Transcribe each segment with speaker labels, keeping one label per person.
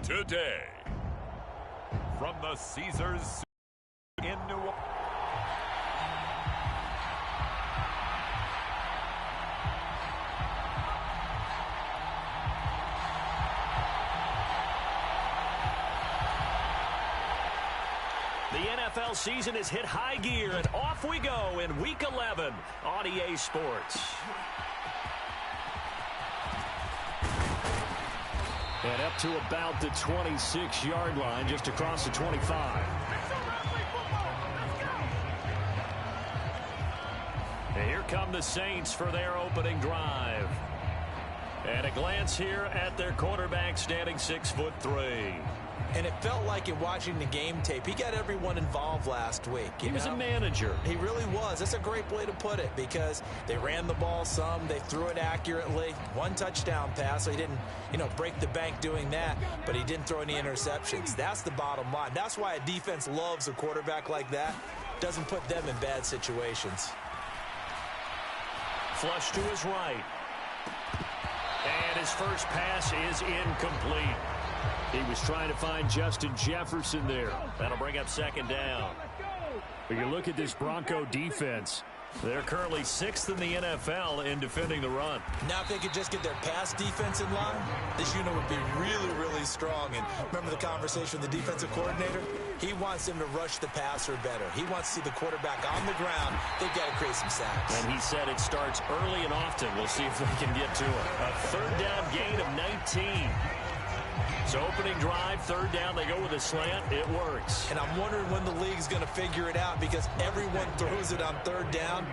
Speaker 1: Today, from the Caesars in New Orleans.
Speaker 2: The NFL season has hit high gear, and off we go in Week 11 on EA Sports. And up to about the 26-yard line, just across the 25. And here come the Saints for their opening drive. And a glance here at their quarterback, standing 6'3".
Speaker 3: And it felt like in watching the game tape, he got everyone involved last week.
Speaker 2: He was a manager.
Speaker 3: He really was. That's a great way to put it, because they ran the ball some, they threw it accurately. One touchdown pass, so he didn't, break the bank doing that, but he didn't throw any interceptions. That's the bottom line. That's why a defense loves a quarterback like that. Doesn't put them in bad situations.
Speaker 2: Flush to his right. And his first pass is incomplete. He was trying to find Justin Jefferson there. That'll bring up second down. When you look at this Bronco defense, they're currently 6th in the NFL in defending the run.
Speaker 3: Now if they could just get their pass defense in line, this unit would be really, really strong. And remember the conversation with the defensive coordinator? He wants them to rush the passer better. He wants to see the quarterback on the ground. They've got to create some sacks.
Speaker 2: And he said it starts early and often. We'll see if they can get to it. A third down gain of 19. So opening drive, third down, they go with a slant. It works.
Speaker 3: And I'm wondering when the league's going to figure it out, because everyone throws it on third down.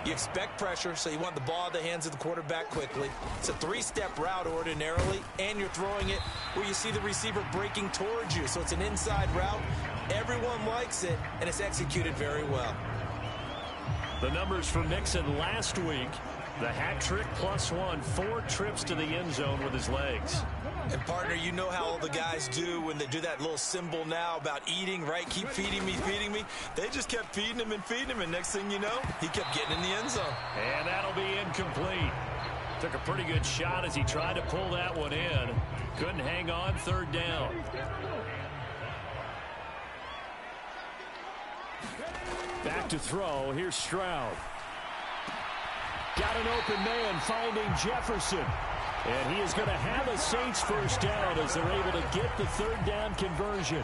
Speaker 3: You expect pressure, so you want the ball in the hands of the quarterback quickly. It's a three-step route ordinarily, and you're throwing it where you see the receiver breaking towards you. So it's an inside route. Everyone likes it, and it's executed very well.
Speaker 2: The numbers for Mixon last week, the hat trick +1, 4 trips to the end zone with his legs.
Speaker 3: And, partner, you know how all the guys do when they do that little symbol now about eating, right? Keep feeding me, feeding me. They just kept feeding him and feeding him, and next thing you know, he kept getting in the end zone.
Speaker 2: And that'll be incomplete. Took a pretty good shot as he tried to pull that one in. Couldn't hang on, third down. Back to throw. Here's Stroud. Got an open man, finding Jefferson. And he is going to have a Saints first down as they're able to get the third down conversion.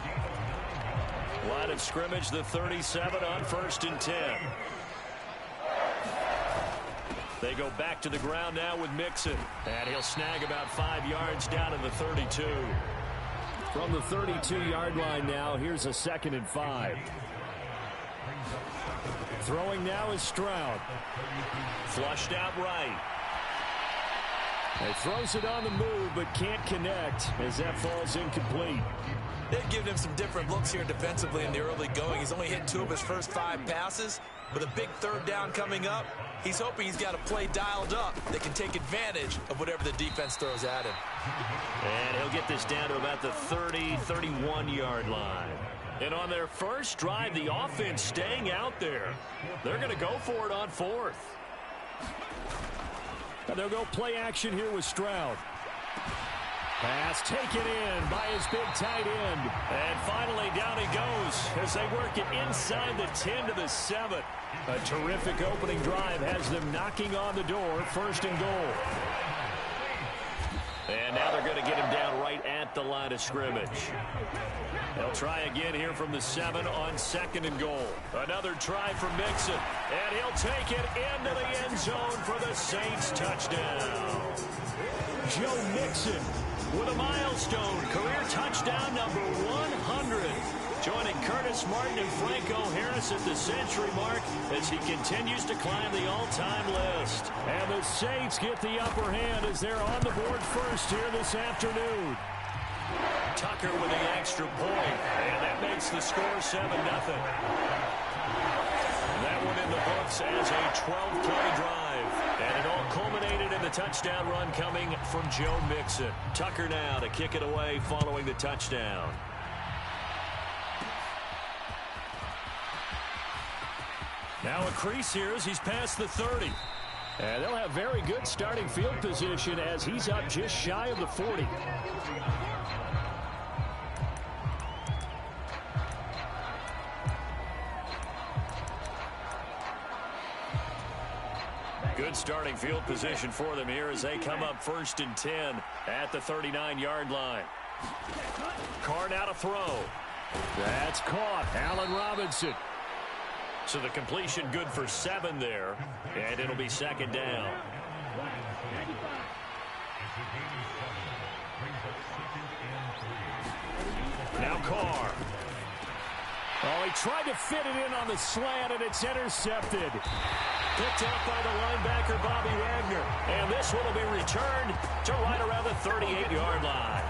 Speaker 2: Line of scrimmage, the 37 on 1st and 10. They go back to the ground now with Mixon. And he'll snag about 5 yards down to the 32. From the 32-yard line now, here's a 2nd and 5. Throwing now is Stroud. Flushed out right. He throws it on the move, but can't connect as that falls incomplete.
Speaker 3: They've given him some different looks here defensively in the early going. He's only hit 2 of his first 5 passes. With a big third down coming up, he's hoping he's got a play dialed up that can take advantage of whatever the defense throws at him.
Speaker 2: And he'll get this down to about the 30, 31-yard line. And on their first drive, the offense staying out there. They're going to go for it on 4th. And they'll go play action here with Stroud. Pass taken in by his big tight end. And finally down he goes as they work it inside the 10 to the 7. A terrific opening drive has them knocking on the door, 1st and goal. And now they're going to get him down right at the line of scrimmage. They'll try again here from the 7 on 2nd and goal. Another try for Mixon. And he'll take it into the end zone for the Saints touchdown. Joe Mixon with a milestone career touchdown number 100. Joining Curtis Martin and Franco Harris at the century mark as he continues to climb the all-time list. And the Saints get the upper hand as they're on the board first here this afternoon. Tucker with the extra point, and that makes the score 7-0. That one in the books as a 12-play drive. And it all culminated in the touchdown run coming from Joe Mixon. Tucker now to kick it away following the touchdown. Now a crease here as he's past the 30. And they'll have very good starting field position as he's up just shy of the 40. Good starting field position for them here as they come up 1st and 10 at the 39-yard line. Carr now to throw. That's caught. Allen Robinson. So the completion good for 7 there, and it'll be 2nd down. Now Carr. Oh, he tried to fit it in on the slant, and it's intercepted. Picked off by the linebacker, Bobby Wagner. And this one will be returned to right around the 38-yard line.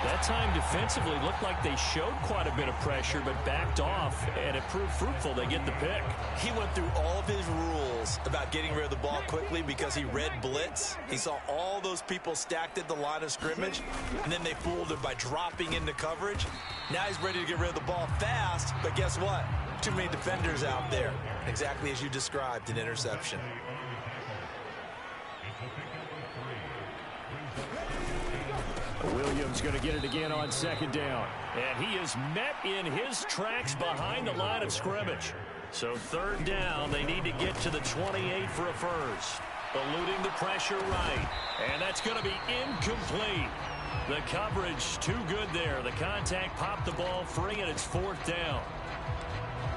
Speaker 2: That time defensively looked like they showed quite a bit of pressure, but backed off, and it proved fruitful. They get the pick.
Speaker 3: He went through all of his rules about getting rid of the ball quickly because he read blitz. He saw all those people stacked at the line of scrimmage, and then they fooled him by dropping into coverage. Now he's ready to get rid of the ball fast, but guess what? Too many defenders out there. Exactly as you described, an interception.
Speaker 2: Williams going to get it again on 2nd down. And he is met in his tracks behind the line of scrimmage. So 3rd down, they need to get to the 28 for a first. Eluding the pressure right. And that's going to be incomplete. The coverage too good there. The contact popped the ball free, and it's 4th down.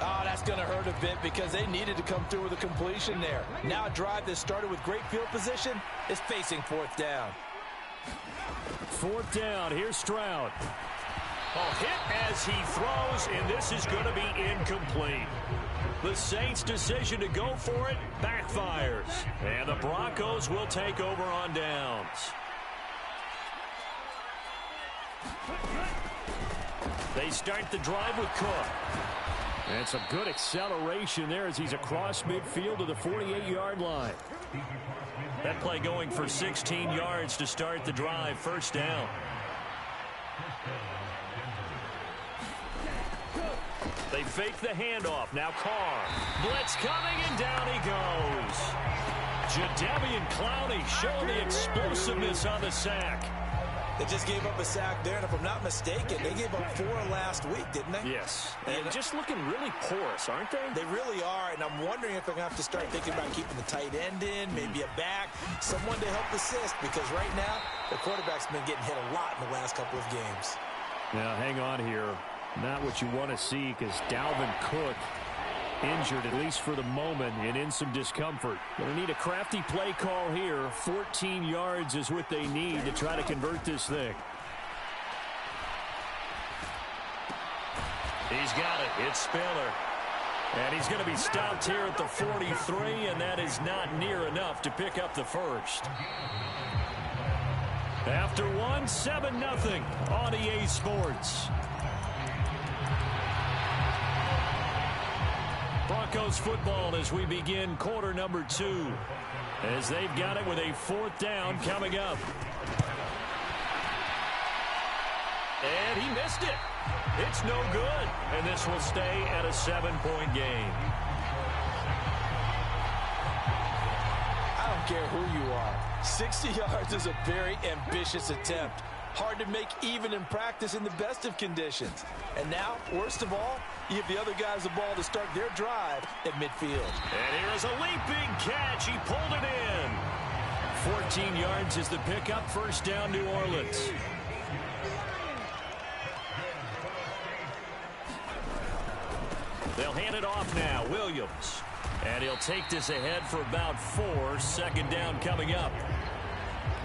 Speaker 3: Oh, that's going to hurt a bit because they needed to come through with a completion there. Now a drive that started with great field position is facing 4th down.
Speaker 2: 4th down. Here's Stroud. Oh, hit as he throws, and this is going to be incomplete. The Saints' decision to go for it backfires. And the Broncos will take over on downs. They start the drive with Cook. And some good acceleration there as he's across midfield to the 48-yard line. That play going for 16 yards to start the drive. 1st down. They fake the handoff. Now Carr. Blitz coming, and down he goes. Jadeveon Clowney showing the explosiveness on the sack.
Speaker 3: They just gave up a sack there, and if I'm not mistaken, they gave up 4 last week, didn't they?
Speaker 2: Yes. And just looking really porous, aren't they?
Speaker 3: They really are, and I'm wondering if they're going to have to start thinking about keeping the tight end in, maybe a back, someone to help assist, because right now, the quarterback's been getting hit a lot in the last couple of games.
Speaker 2: Now, hang on here. Not what you want to see, because Dalvin Cook injured, at least for the moment, and in some discomfort. Going to need a crafty play call here. 14 yards is what they need to try to convert this thing. He's got it. It's Spiller. And he's going to be stopped here at the 43, and that is not near enough to pick up the first. After one, 7-0 on EA Sports. Broncos football as we begin quarter number 2. As they've got it with a 4th down coming up. And he missed it. It's no good. And this will stay at a 7-point game.
Speaker 3: I don't care who you are. 60 yards is a very ambitious attempt. Hard to make even in practice in the best of conditions. And now, worst of all, you give the other guys the ball to start their drive at midfield.
Speaker 2: And here's a leaping catch. He pulled it in. 14 yards is the pickup. 1st down, New Orleans. They'll hand it off now. Williams. And he'll take this ahead for about 4. 2nd down coming up.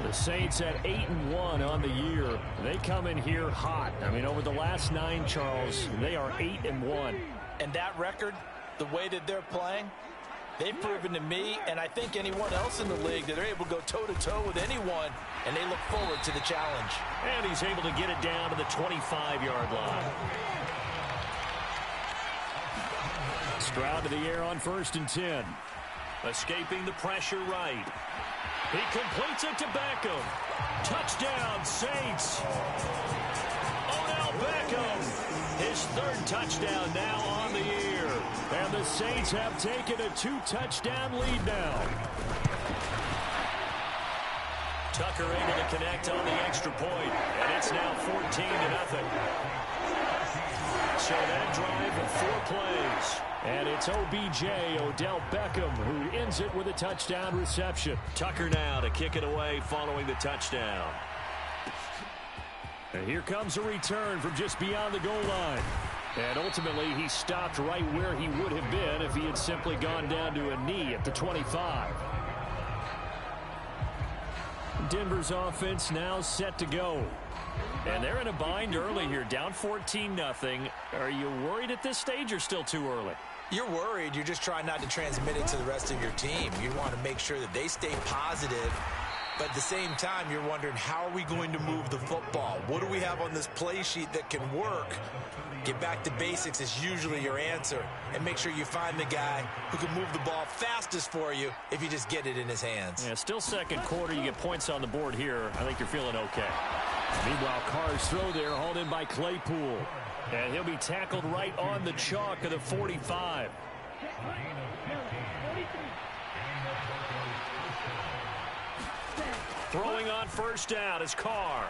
Speaker 2: The Saints at 8-1 on the year. They come in here hot. I mean, over the last 9, Charles, they are 8-1.
Speaker 3: And that record, the way that they're playing, they've proven to me, and I think anyone else in the league, that they're able to go toe-to-toe with anyone, and they look forward to the challenge.
Speaker 2: And he's able to get it down to the 25-yard line. Stroud to the air on 1st and 10. Escaping the pressure right. He completes it to Beckham. Touchdown, Saints. Odell Beckham. His 3rd touchdown now on the year. And the Saints have taken a 2-touchdown lead now. Tucker able to connect on the extra point. And it's now 14-0. So that drive of 4 plays. And it's OBJ, Odell Beckham, who ends it with a touchdown reception. Tucker now to kick it away following the touchdown. And here comes a return from just beyond the goal line. And ultimately, he stopped right where he would have been if he had simply gone down to a knee at the 25. Denver's offense now set to go. And they're in a bind early here, down 14-0. Are you worried at this stage or still too early?
Speaker 3: You're worried. You're just trying not to transmit it to the rest of your team. You want to make sure that they stay positive. But at the same time, you're wondering, how are we going to move the football? What do we have on this play sheet that can work? Get back to basics is usually your answer. And make sure you find the guy who can move the ball fastest for you if you just get it in his hands.
Speaker 2: Yeah, still second quarter. You get points on the board here. I think you're feeling okay. Meanwhile, Carr's throw there hauled in by Claypool. And he'll be tackled right on the chalk of the 45. Throwing on first down is Carr.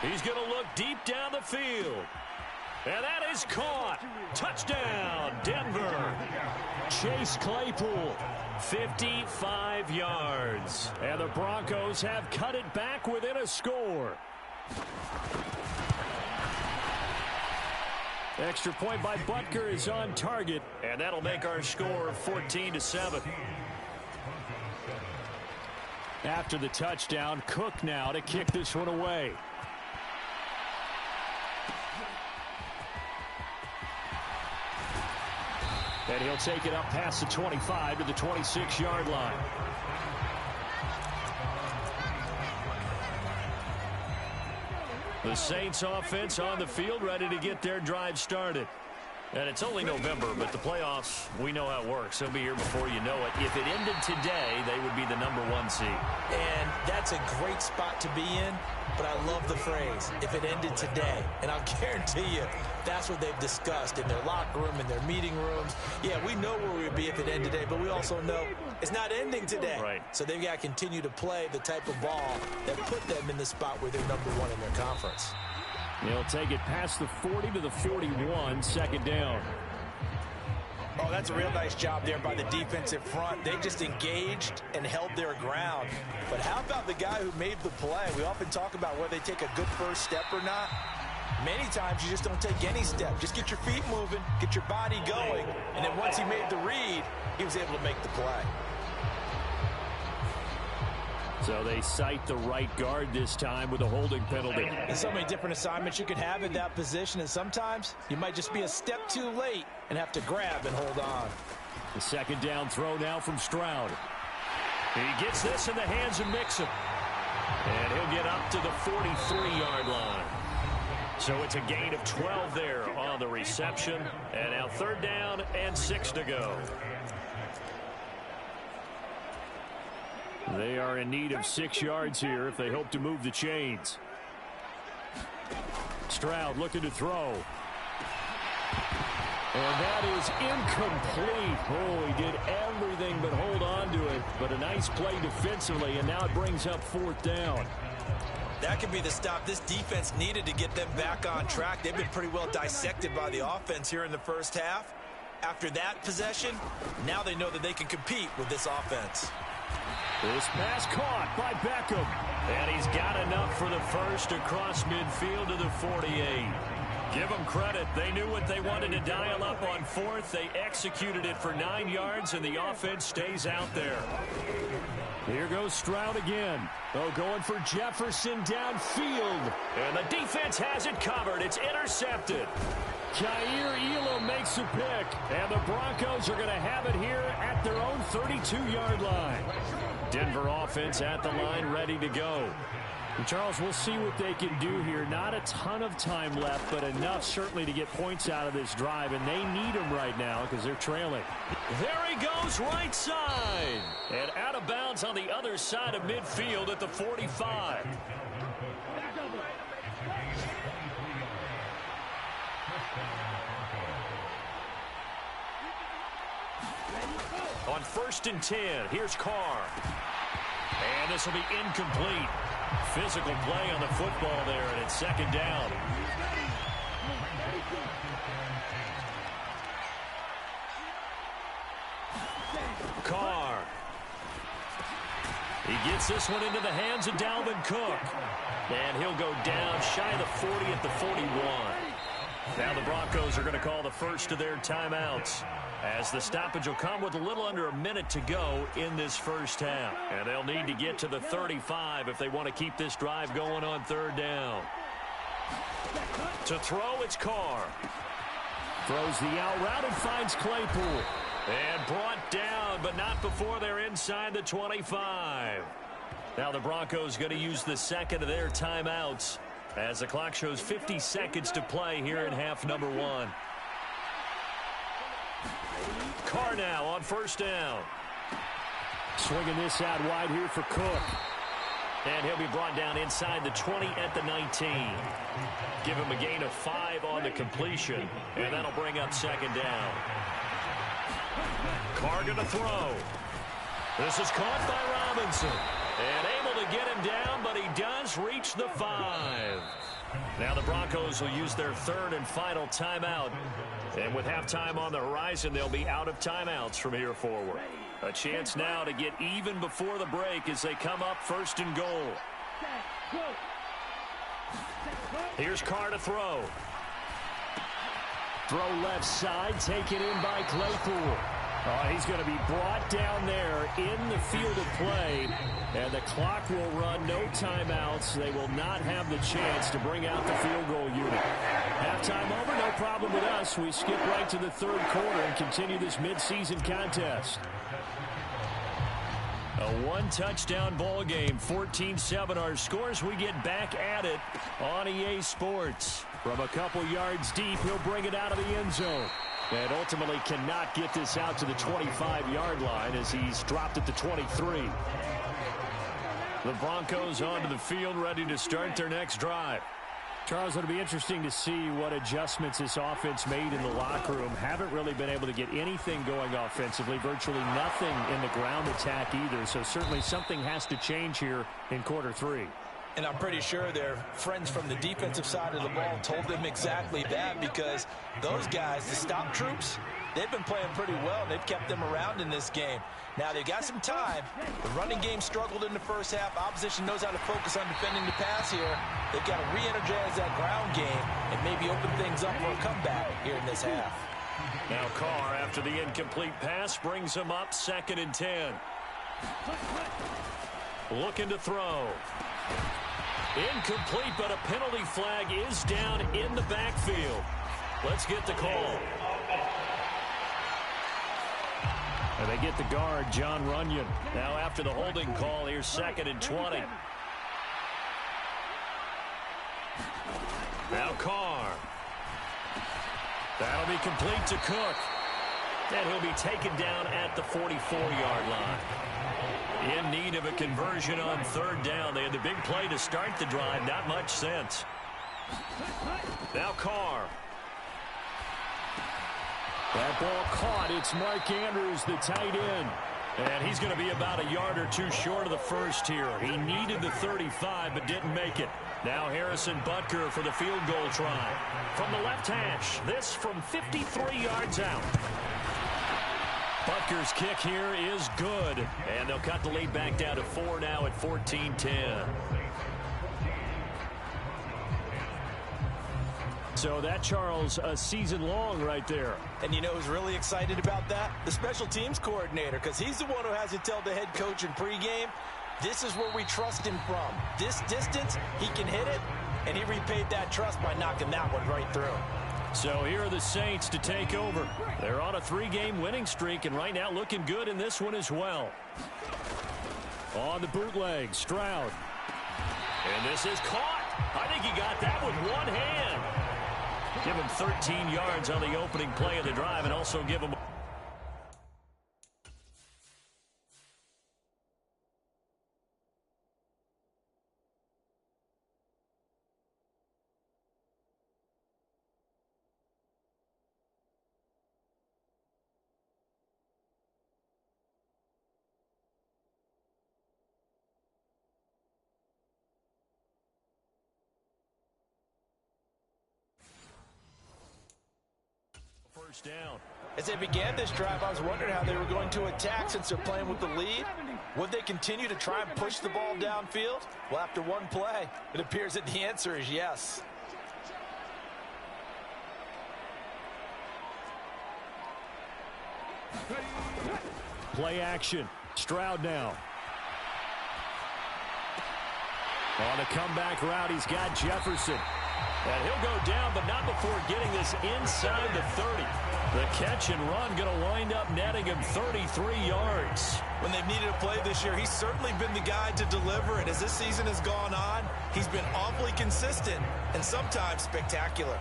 Speaker 2: He's going to look deep down the field. And that is caught. Touchdown, Denver. Chase Claypool, 55 yards. And the Broncos have cut it back within a score. Extra point by Butker is on target. And that'll make our score 14-7. After the touchdown, Cook now to kick this one away. And he'll take it up past the 25 to the 26-yard line. The Saints offense on the field, ready to get their drive started. And it's only November, but the playoffs, we know how it works. They'll be here before you know it. If it ended today, they would be the #1 seed.
Speaker 3: And that's a great spot to be in, but I love the phrase, if it ended today. And I'll guarantee you, that's what they've discussed in their locker room, in their meeting rooms. Yeah, we know where we'd be if it ended today, but we also know it's not ending today.
Speaker 2: Right.
Speaker 3: So they've got to continue to play the type of ball that put them in the spot where they're #1 in their conference.
Speaker 2: He'll take it past the 40 to the 41, second down.
Speaker 3: Oh, that's a real nice job there by the defensive front. They just engaged and held their ground. But how about the guy who made the play? We often talk about whether they take a good first step or not. Many times you just don't take any step. Just get your feet moving, get your body going, and then once he made the read, he was able to make the play.
Speaker 2: So they cite the right guard this time with a holding penalty.
Speaker 3: There's so many different assignments you could have in that position, and sometimes you might just be a step too late and have to grab and hold on.
Speaker 2: The second down throw now from Stroud. He gets this in the hands of Mixon. And he'll get up to the 43-yard line. So it's a gain of 12 there on the reception. And now third down and 6 to go. They are in need of 6 yards here if they hope to move the chains. Stroud looking to throw. And that is incomplete. Oh, he did everything but hold on to it. But a nice play defensively, and now it brings up fourth down.
Speaker 3: That could be the stop this defense needed to get them back on track. They've been pretty well dissected by the offense here in the first half. After that possession, now they know that they can compete with this offense.
Speaker 2: This pass caught by Beckham. And he's got enough for the first across midfield to the 48. Give them credit. They knew what they wanted to dial up on fourth. They executed it for 9 yards, and the offense stays out there. Here goes Stroud again. Oh, going for Jefferson downfield. And the defense has it covered. It's intercepted. Jair Elam makes a pick. And the Broncos are going to have it here at their own 32-yard line. Denver offense at the line, ready to go. And Charles, we'll see what they can do here. Not a ton of time left, but enough certainly to get points out of this drive, and they need them right now because they're trailing. There he goes, right side. And out of bounds on the other side of midfield at the 45. On 1st and 10, here's Carr. And this will be incomplete. Physical play on the football there, and it's second down. Carr. He gets this one into the hands of Dalvin Cook. And he'll go down shy of the 40 at the 41. Now the Broncos are going to call the first of their timeouts, as the stoppage will come with a little under a minute to go in this first half. And they'll need to get to the 35 if they want to keep this drive going on third down. To throw, it's Carr. Throws the out route and finds Claypool. And brought down, but not before they're inside the 25. Now the Broncos going to use the second of their timeouts, as the clock shows 50 seconds to play here in half number one. Carr now on first down. Swinging this out wide here for Cook. And he'll be brought down inside the 20 at the 19. Give him a gain of 5 on the completion, and that'll bring up second down. Carr going to throw. This is caught by Robinson. And able to get him down, but he does reach the 5. Now the Broncos will use their third and final timeout. And with halftime on the horizon, they'll be out of timeouts from here forward. A chance now to get even before the break as they come up first and goal. Here's Carr to throw. Throw left side, taken in by Claypool. Oh, he's going to be brought down there in the field of play, and the clock will run, no timeouts. They will not have the chance to bring out the field goal unit. Halftime over, no problem with us. We skip right to the third quarter and continue this midseason contest. A one-touchdown ball game, 14-7 our scores. We get back at it on EA Sports. From a couple yards deep, he'll bring it out of the end zone. And ultimately cannot get this out to the 25-yard line as he's dropped at the 23. The Broncos onto the field, ready to start their next drive. Charles, it'll be interesting to see what adjustments this offense made in the locker room. Haven't really been able to get anything going offensively, virtually nothing in the ground attack either. So certainly something has to change here in quarter three.
Speaker 3: And I'm pretty sure their friends from the defensive side of the ball told them exactly that, because those guys, the stop troops, they've been playing pretty well, and they've kept them around in this game. Now, they've got some time. The running game struggled in the first half. Opposition knows how to focus on defending the pass here. They've got to re-energize that ground game and maybe open things up for a comeback here in this half.
Speaker 2: Now Carr, after the incomplete pass, brings him up 2nd and 10. Looking to throw. Incomplete, but a penalty flag is down in the backfield. Let's get the call. And they get the guard, John Runyon. Now after the holding call, here's 2nd and 20. Now Carr. That'll be complete to Cook. And he'll be taken down at the 44-yard line. In need of a conversion on third down. They had the big play to start the drive. Not much sense. Now Carr. That ball caught. It's Mark Andrews, the tight end. And he's going to be about a yard or two short of the first here. He needed the 35, but didn't make it. Now Harrison Butker for the field goal try. From the left hash, this from 53 yards out. Butker's kick here is good. And they'll cut the lead back down to 4 now at 14-10. So that, Charles, a season long right there.
Speaker 3: And you know who's really excited about that? The special teams coordinator, because he's the one who has to tell the head coach in pregame, this is where we trust him from. This distance, he can hit it, and he repaid that trust by knocking that one right through.
Speaker 2: So here are the Saints to take over. They're on a 3-game winning streak, and right now looking good in this one as well. On the bootleg, Stroud. And this is caught. I think he got that with one hand. Give him 13 yards on the opening play of the drive, and also give him first down.
Speaker 3: As they began this drive, I was wondering how they were going to attack since they're playing with the lead. Would they continue to try and push the ball downfield? Well, after one play, it appears that the answer is yes.
Speaker 2: Play action. Stroud now. On a comeback route, he's got Jefferson. And he'll go down, but not before getting this inside the 30. The catch and run going to wind up netting him 33 yards.
Speaker 3: When they've needed a play this year, he's certainly been the guy to deliver. And as this season has gone on, he's been awfully consistent and sometimes spectacular.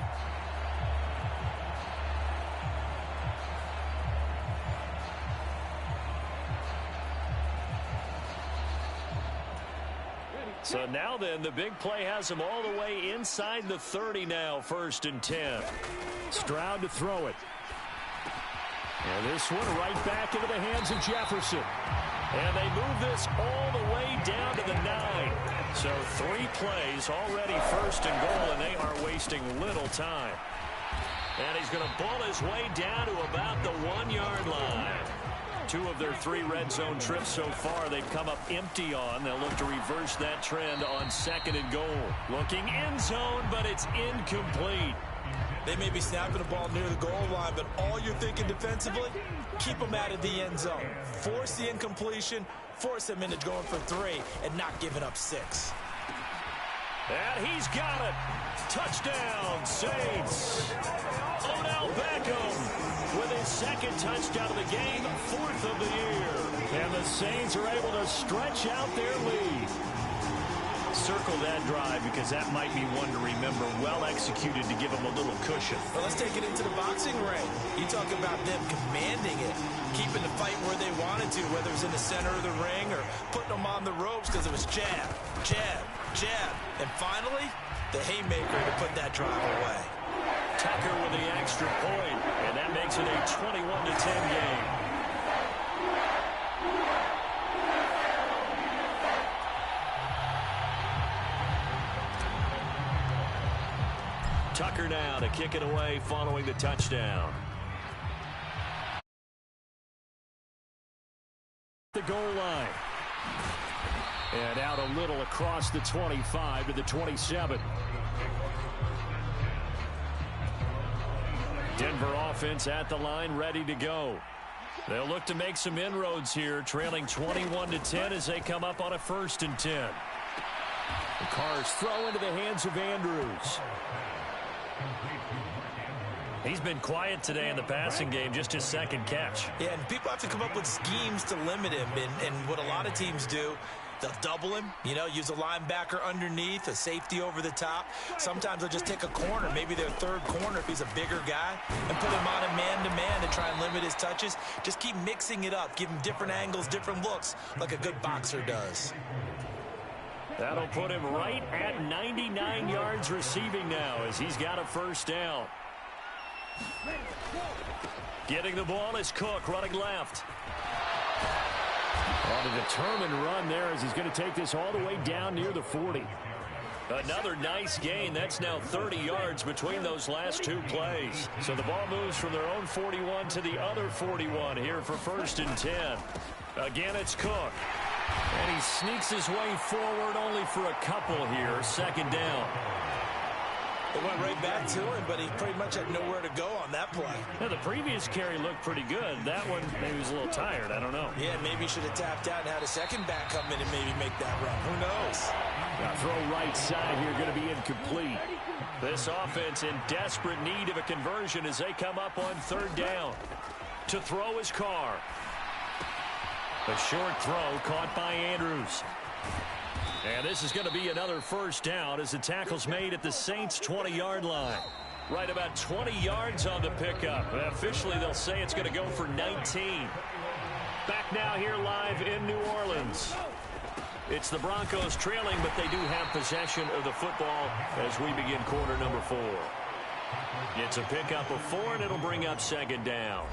Speaker 2: So now then, the big play has him all the way inside the 30 now, 1st and 10. Stroud to throw it. And this one right back into the hands of Jefferson. And they move this all the way down to the 9. So 3 plays already 1st and goal, and they are wasting little time. And he's going to ball his way down to about the 1-yard line. 2 of their 3 red zone trips so far they've come up empty on. They'll look to reverse that trend on 2nd and goal. Looking end zone, but it's incomplete.
Speaker 3: They may be snapping the ball near the goal line, but all you're thinking defensively, keep them out of the end zone. Force the incompletion, force them into going for 3, and not giving up 6.
Speaker 2: And he's got it. Touchdown, Saints. Odell Beckham with his 2nd touchdown of the game, 4th of the year. And the Saints are able to stretch out their lead. Circle that drive because that might be one to remember. Well executed to give them a little cushion.
Speaker 3: Well, let's take it into the boxing ring. You talk about them commanding it, keeping the fight where they wanted to, whether it was in the center of the ring or putting them on the ropes because it was jab, jab, jab. And finally, the haymaker to put that drive away.
Speaker 2: Tucker with the extra point, and that makes it a 21-10 game. Tucker now to kick it away following the touchdown. The goal line. And out a little across the 25 to the 27. Denver offense at the line, ready to go. They'll look to make some inroads here, trailing 21-10 as they come up on a 1st and 10. The Carrs throw into the hands of Andrews. He's been quiet today in the passing game, just his 2nd catch.
Speaker 3: Yeah, and people have to come up with schemes to limit him. And what a lot of teams do, they'll double him, use a linebacker underneath, a safety over the top. Sometimes they'll just take a corner, maybe their 3rd corner if he's a bigger guy, and put him on a man-to-man to try and limit his touches. Just keep mixing it up, give him different angles, different looks, like a good boxer does.
Speaker 2: That'll put him right at 99 yards receiving now as he's got a 1st down. Getting the ball is Cook running left. On a determined run there as he's going to take this all the way down near the 40. Another nice gain. That's now 30 yards between those last 2 plays. So the ball moves from their own 41 to the other 41 here for 1st and 10. Again, it's Cook. And he sneaks his way forward only for a couple here. 2nd down.
Speaker 3: It went right back to him, but he pretty much had nowhere to go on that play.
Speaker 2: Yeah, the previous carry looked pretty good. That one, maybe he was a little tired. I don't know.
Speaker 3: Yeah, maybe he should have tapped out and had a 2nd back come in and maybe make that run. Who knows?
Speaker 2: Throw right side here going to be incomplete. This offense in desperate need of a conversion as they come up on 3rd down. To throw is Carr. A short throw caught by Andrews. And this is going to be another 1st down as the tackle's made at the Saints' 20-yard line. Right about 20 yards on the pickup. Officially, they'll say it's going to go for 19. Back now here live in New Orleans. It's the Broncos trailing, but they do have possession of the football as we begin quarter number 4. It's a pickup of 4, and it'll bring up 2nd down.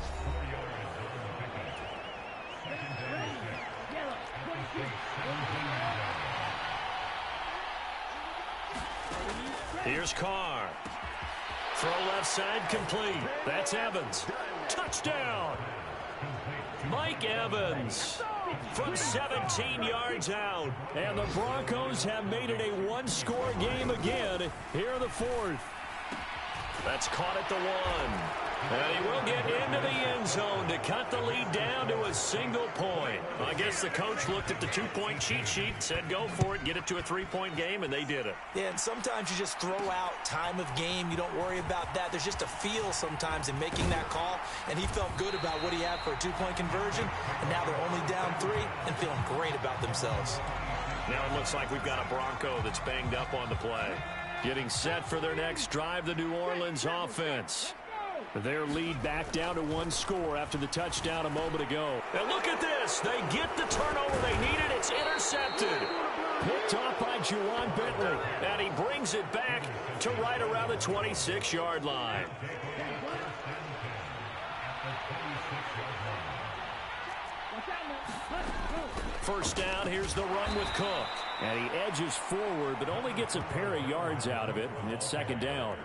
Speaker 2: Here's Carr. Throw left side complete. That's Evans. Touchdown. Mike Evans from 17 yards out. And the Broncos have made it a one-score game again here in the fourth. That's caught at the 1. And he will get into the end zone to cut the lead down to a single point. I guess the coach looked at the two-point cheat sheet, said go for it, get it to a three-point game, and they did it.
Speaker 3: Yeah, and sometimes you just throw out time of game. You don't worry about that. There's just a feel sometimes in making that call, and he felt good about what he had for a two-point conversion, and now they're only down 3 and feeling great about themselves.
Speaker 2: Now it looks like we've got a Bronco that's banged up on the play. Getting set for their next drive, the New Orleans offense. Their lead back down to 1 score after the touchdown a moment ago. And look at this. They get the turnover they needed. It's intercepted. Picked off by Juwan Bentley. And he brings it back to right around the 26-yard line. First down, here's the run with Cook. And he edges forward, but only gets a pair of yards out of it. And it's second down.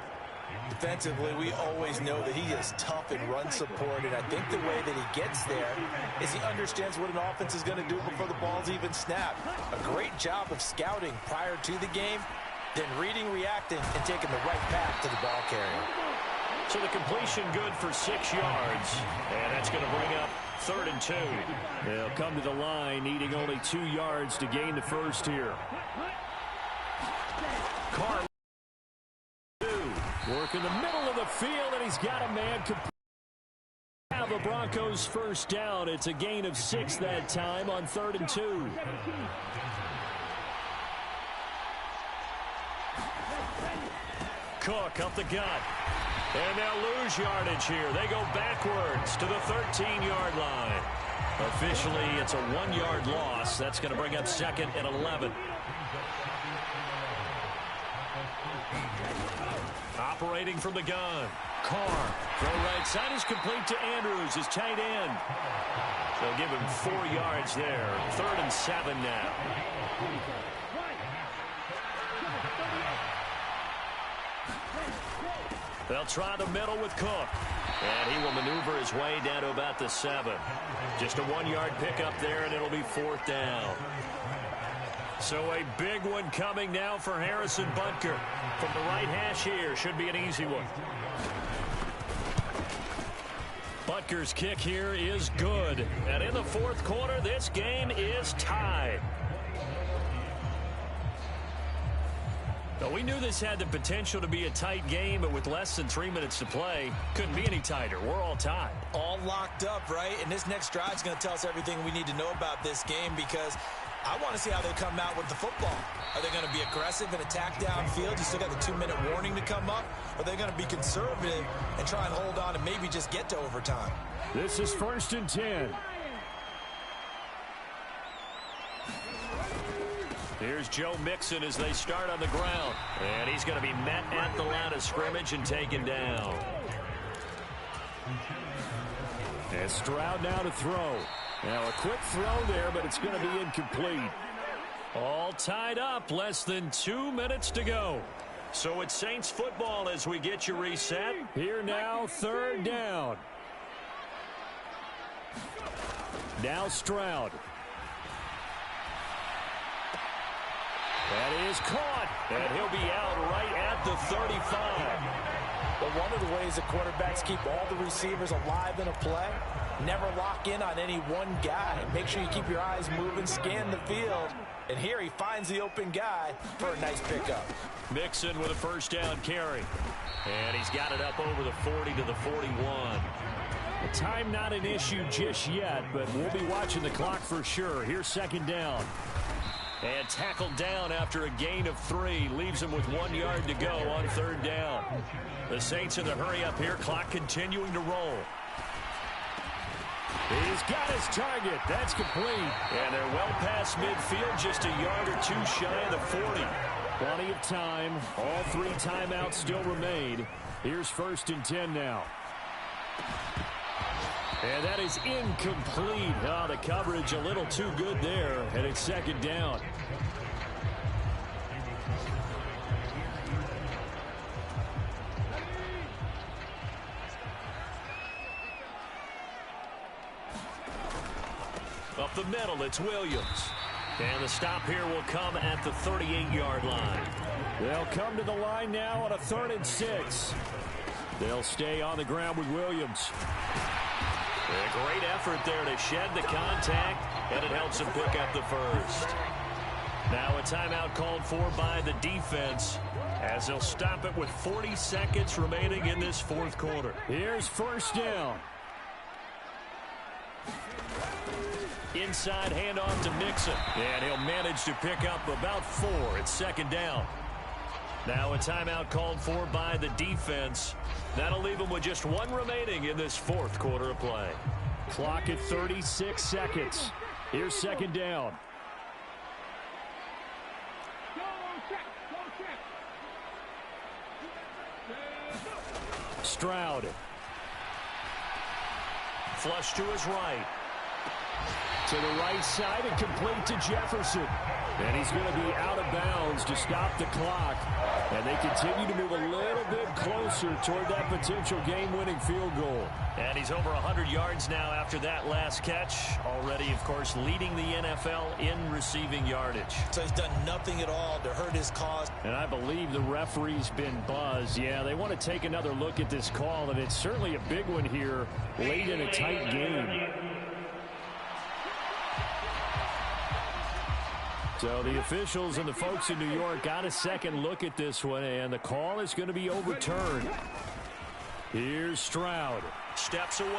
Speaker 3: Defensively, we always know that he is tough in run support, and I think the way that he gets there is he understands what an offense is going to do before the ball's even snapped. A great job of scouting prior to the game, then reading, reacting, and taking the right path to the ball carrier.
Speaker 2: So the completion good for 6 yards, and that's going to bring up 3rd and 2. They'll come to the line needing only 2 yards to gain the first here. Carr work in the middle of the field, and he's got a man complete. Have the Broncos first down. It's a gain of 6 that time on 3rd and 2. Cook up the gut. And they'll lose yardage here. They go backwards to the 13-yard line. Officially, it's a 1-yard loss. That's going to bring up 2nd and 11. Operating from the gun. Carr. Throw right side is complete to Andrews, his tight end. They'll give him 4 yards there. 3rd and 7 now. They'll try the middle with Cook. And he will maneuver his way down to about the 7. Just a 1-yard pickup there, and it'll be 4th down. So a big one coming now for Harrison Butker. From the right hash here, should be an easy one. Butker's kick here is good. And in the 4th quarter, this game is tied. Now, we knew this had the potential to be a tight game, but with less than 3 minutes to play, couldn't be any tighter. We're all tied.
Speaker 3: All locked up, right? And this next drive is going to tell us everything we need to know about this game, because I want to see how they come out with the football. Are they going to be aggressive and attack downfield? You still got the 2-minute warning to come up. Or are they going to be conservative and try and hold on and maybe just get to overtime?
Speaker 2: This is 1st and 10. Here's Joe Mixon as they start on the ground. And he's going to be met at the line of scrimmage and taken down. And Stroud now to throw. Now a quick throw there, but it's going to be incomplete. All tied up, less than 2 minutes to go. So it's Saints football as we get you reset. Here now, 3rd down. Now Stroud. That is caught, and he'll be out right at the 35.
Speaker 3: But one of the ways that quarterbacks keep all the receivers alive in a play, never lock in on any one guy. Make sure you keep your eyes moving, scan the field. And here he finds the open guy for a nice pickup.
Speaker 2: Mixon with a 1st down carry. And he's got it up over the 40 to the 41. The time not an issue just yet, but we'll be watching the clock for sure. Here's 2nd down. And tackled down after a gain of 3. Leaves him with 1 yard to go on 3rd down. The Saints in the hurry up here. Clock continuing to roll. He's got his target. That's complete. And they're well past midfield. Just a yard or 2 shy of the 40. Plenty of time. All 3 timeouts still remain. Here's 1st and 10 now. And that is incomplete. Oh, the coverage a little too good there. And it's 2nd down. middle. It's Williams. And the stop here will come at the 38-yard line. They'll come to the line now on a 3rd and 6. They'll stay on the ground with Williams. A great effort there to shed the contact, and it helps him pick up the first. Now a timeout called for by the defense as they'll stop it with 40 seconds remaining in this 4th quarter. Here's 1st down. Inside handoff to Mixon. And he'll manage to pick up about 4. It's 2nd down. Now a timeout called for by the defense. That'll leave them with just 1 remaining in this 4th quarter of play. Clock at 36 seconds. Here's 2nd down. Stroud. Flush to his right. To the right side and complete to Jefferson. And he's going to be out of bounds to stop the clock. And they continue to move a little bit closer toward that potential game-winning field goal. And he's over 100 yards now after that last catch. Already, of course, leading the NFL in receiving yardage.
Speaker 3: So he's done nothing at all to hurt his cause.
Speaker 2: And I believe the referee's been buzzed. Yeah, they want to take another look at this call, and it's certainly a big one here late in a tight game. So the officials and the folks in New York got a second look at this one, and the call is going to be overturned. Here's Stroud. Steps away.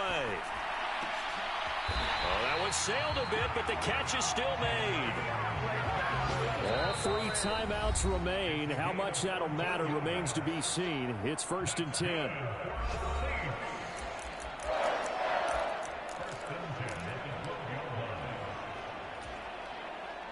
Speaker 2: Oh, that one sailed a bit, but the catch is still made. All 3 timeouts remain. How much that'll matter remains to be seen. It's 1st and 10.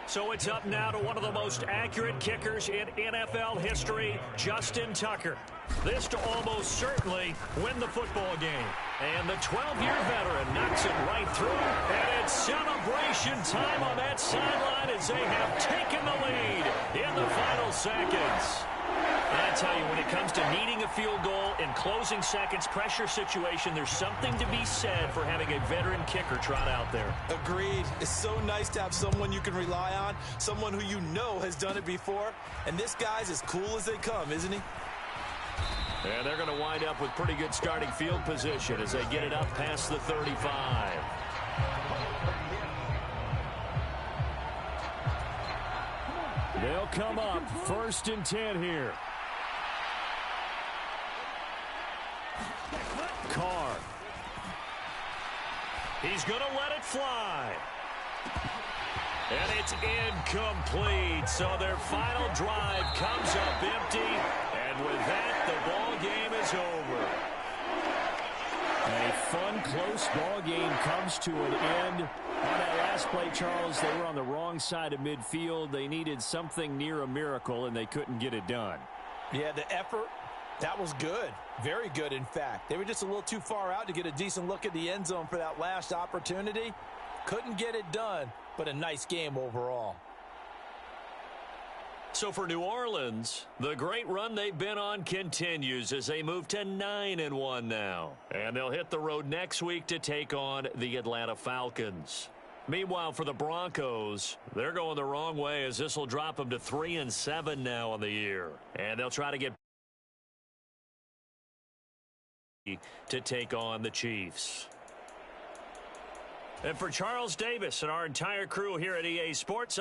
Speaker 2: So it's up now to one of the most accurate kickers in NFL history, Justin Tucker. This to almost certainly win the football game. And the 12-year veteran knocks it right through. And it's celebration time on that sideline as they have taken the lead in the final seconds. And I tell you, when it comes to needing a field goal in closing seconds, pressure situation, there's something to be said for having a veteran kicker trot out there.
Speaker 3: Agreed. It's so nice to have someone you can rely on, someone who you know has done it before. And this guy's as cool as they come, isn't he?
Speaker 2: And they're going to wind up with pretty good starting field position as they get it up past the 35. They'll come up 1st and 10 here. Carr. He's going to let it fly. And it's incomplete. So their final drive comes up empty. And with that, the ball game is over. A fun, close ball game comes to an end. On that last play, Charles, they were on the wrong side of midfield. They needed something near a miracle, and they couldn't get it done.
Speaker 3: Yeah, the effort, that was good. Very good, in fact. They were just a little too far out to get a decent look at the end zone for that last opportunity. Couldn't get it done, but a nice game overall. So for New Orleans, the great run they've been on continues as they move to 9-1 now. And they'll hit the road next week to take on the Atlanta Falcons. Meanwhile, for the Broncos, they're going the wrong way as this will drop them to 3-7 now on the year. And they'll try to get to take on the Chiefs. And for Charles Davis and our entire crew here at EA Sports,